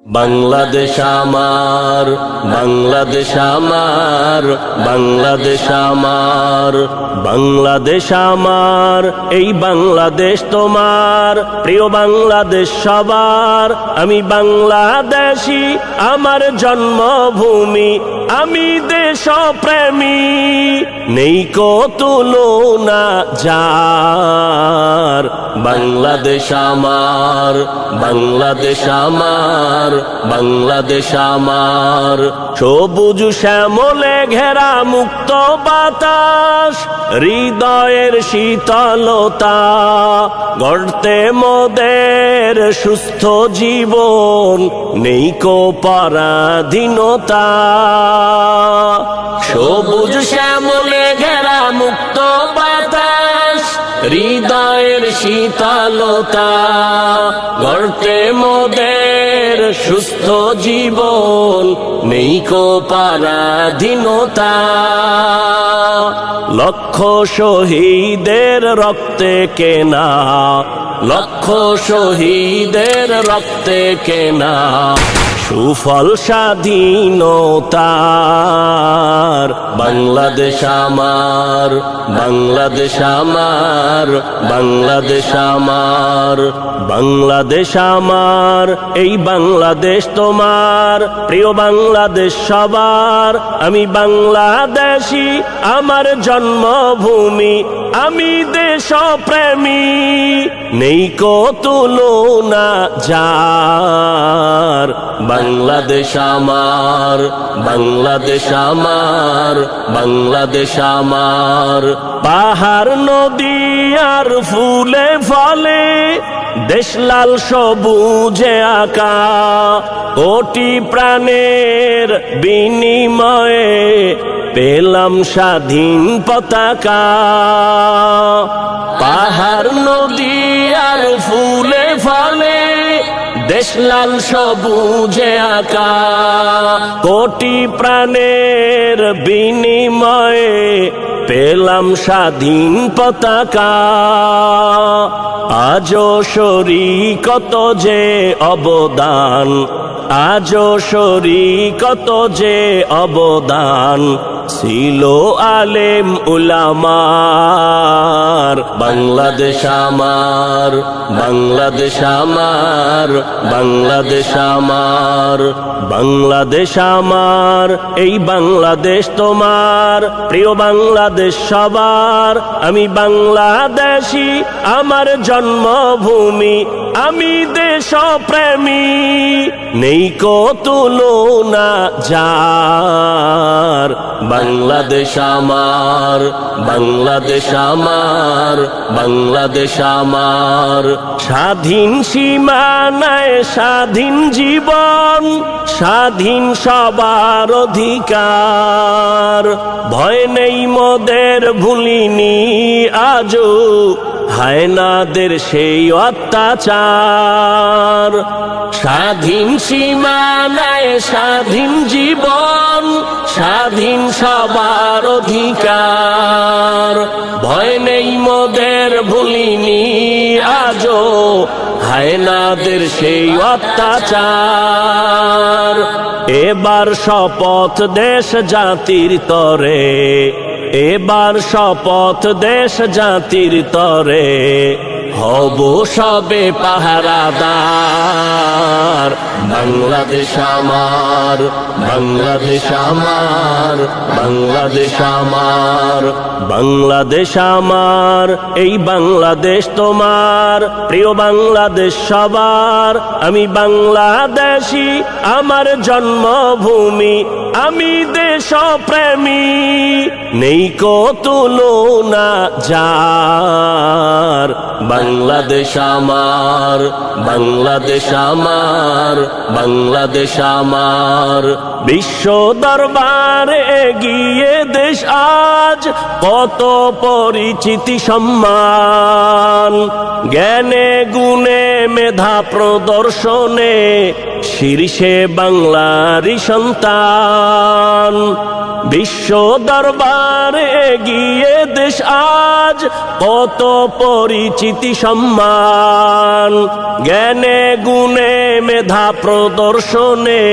বাংলাদেশ আমার, বাংলাদেশ আমার, বাংলাদেশ আমার, বাংলাদেশ আমার, এই বাংলাদেশ তোমার, প্রিয় বাংলাদেশ সবার। আমি বাংলাদেশী, আমার জন্মভূমি, আমি দেশপ্রেমী, নেই কো তুলনা যার। বাংলাদেশ আমার, বাংলাদেশ আমার, বাংলাদেশ আমার, সবুজ শ্যামলে ঘেরা মুক্ত বাতাস, হৃদয়ের শীতলতা, গড়তে মোদের সুস্থ জীবন, নেই কো পরাধীনতা। সবুজ শ্যামলে ঘেরা মুক্ত বাতাস, হৃদয়ের শীতলতা, গড়তে মোদের সুস্থ জীবন, নেই কো পরাধীনতা। লক্ষ শহীদের রক্তে কেনা, লক্ষ শহীদের রক্তে কেনা, সুফল স্বাধীনতার। বাংলাদেশ আমার, বাংলাদেশ আমার, বাংলাদেশ আমার, বাংলাদেশ আমার, এই বাংলাদেশ তোমার, প্রিয় বাংলাদেশ সবার। আমি বাংলাদেশী, আমার জন্মভূমি, আমি দেশপ্রেমী, নেই কো তুলনা যার। বাংলাদেশ আমার, বাংলাদেশ আমার, বাংলাদেশ আমার, পাহাড় নদী আর ফুলে ফলে, দেশ লাল সবুজে আঁকা, কোটি প্রাণের বিনিময়ে পেলাম স্বাধীন পতাকা। পাহাড় নদী আর ফুলে ফলে, দেশ লাল সবুজে আঁকা, কোটি প্রাণের বিনিময়ে পেলাম স্বাধীন পতাকা। আজও শরীকত যে অবদান, আজও শরীকত যে অবদান, ছিল আলেম উলামার। বাংলাদেশ আমার, বাংলাদেশ আমার, বাংলাদেশ আমার, বাংলাদেশ আমার, এই বাংলাদেশ তোমার, প্রিয় বাংলাদেশ সবার। আমি বাংলাদেশী, আমার জন্মভূমি, আমি দেশপ্রেমী, নেই কো তুলনা যার। বাংলাদেশ আমার, বাংলাদেশ আমার, বাংলাদেশ আমার, স্বাধীন সীমানায় স্বাধীন জীবন, স্বাধীন সবার অধিকার, ভয় নেই মোদের ভুলিনি আজও হায়নাদের সেই অত্যাচার। স্বাধীন সীমানায় স্বাধীন জীবন, স্বাধীন সবার অধিকার, ভয় নেই মোদের ভুলিনি আজও হায়নাদের সেই অত্যাচার। এবার শপথ দেশ জাতির তরে, এবার শপথ দেশ জাতির তরে, হব সবে পাহারাদার। বাংলাদেশ আমার, বাংলাদেশ আমার, বাংলাদেশ আমার, বাংলাদেশ আমার, এই বাংলাদেশ তোমার, প্রিয় বাংলাদেশ সবার। আমি বাংলাদেশী, আমার জন্মভূমি, আমি দেশপ্রেমী, নেই কো তুলনা যার। বাংলাদেশ আমার, বাংলাদেশ আমার, বাংলাদেশ আমার, বিশ্ব দরবারে এগিয়ে দেশ আজ, কত পরিচিতি সম্মান, জ্ঞানে গুণে মেধা প্রদর্শনে শীর্ষে বাংলারই সন্তান। বিশ্ব দরবারে গিয়ে দেশ আজ কত পরিচিতি সম্মান, জ্ঞানে গুণে মেধা প্রদর্শনে